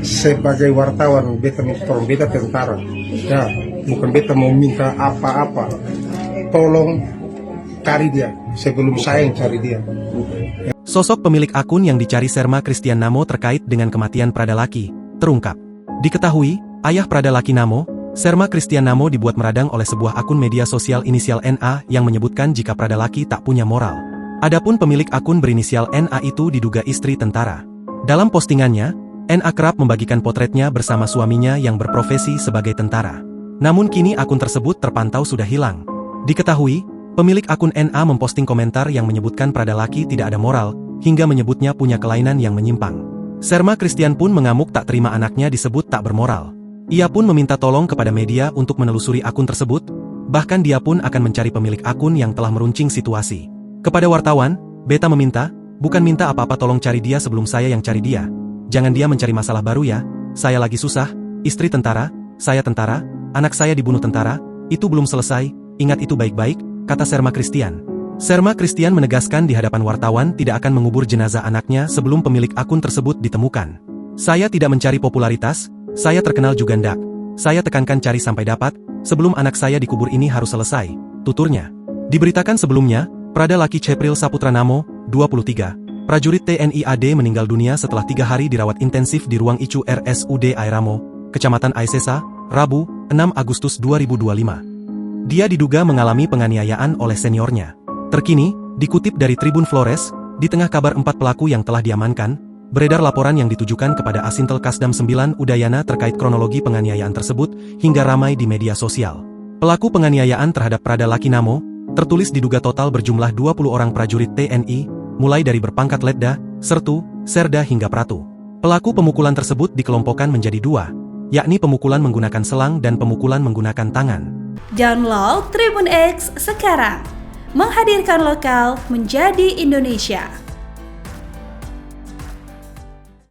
Sebagai wartawan, beta tolong, beta tentara. Ya, bukan beta mau minta apa-apa. Tolong cari dia sebelum saya yang cari dia. Sosok pemilik akun yang dicari Serma Christian Namo terkait dengan kematian Pradalaki terungkap. Diketahui, ayah Pradalaki Namo, Serma Christian Namo dibuat meradang oleh sebuah akun media sosial inisial NA yang menyebutkan jika Pradalaki tak punya moral. Adapun pemilik akun berinisial NA itu diduga istri tentara. Dalam postingannya, NA kerap membagikan potretnya bersama suaminya yang berprofesi sebagai tentara. Namun kini akun tersebut terpantau sudah hilang. Diketahui, pemilik akun NA memposting komentar yang menyebutkan Pradalaki tidak ada moral, hingga menyebutnya punya kelainan yang menyimpang. Serma Christian pun mengamuk tak terima anaknya disebut tak bermoral. Ia pun meminta tolong kepada media untuk menelusuri akun tersebut, bahkan dia pun akan mencari pemilik akun yang telah meruncing situasi. Kepada wartawan, beta meminta, bukan minta apa-apa, tolong cari dia sebelum saya yang cari dia. Jangan dia mencari masalah baru ya, saya lagi susah, istri tentara, saya tentara, anak saya dibunuh tentara, itu belum selesai, ingat itu baik-baik, kata Serma Christian. Serma Christian menegaskan di hadapan wartawan tidak akan mengubur jenazah anaknya sebelum pemilik akun tersebut ditemukan. Saya tidak mencari popularitas, saya terkenal juga ndak. Saya tekankan cari sampai dapat, sebelum anak saya dikubur ini harus selesai, tuturnya. Diberitakan sebelumnya, Pradalaki Cepril Saputra Namo, 23, prajurit TNI AD meninggal dunia setelah 3 hari dirawat intensif di ruang ICU RSUD Airamo, Kecamatan Aisesa, Rabu, 6 Agustus 2025. Dia diduga mengalami penganiayaan oleh seniornya. Terkini, dikutip dari Tribun Flores, di tengah kabar 4 pelaku yang telah diamankan, beredar laporan yang ditujukan kepada Asintel Kasdam 9 Udayana terkait kronologi penganiayaan tersebut hingga ramai di media sosial. Pelaku penganiayaan terhadap Pradalaki Namo, tertulis diduga total berjumlah 20 orang prajurit TNI, mulai dari berpangkat Letda, Sertu, Serda hingga Pratu. Pelaku pemukulan tersebut dikelompokkan menjadi 2, yakni pemukulan menggunakan selang dan pemukulan menggunakan tangan. Download Tribun X sekarang, menghadirkan lokal menjadi Indonesia.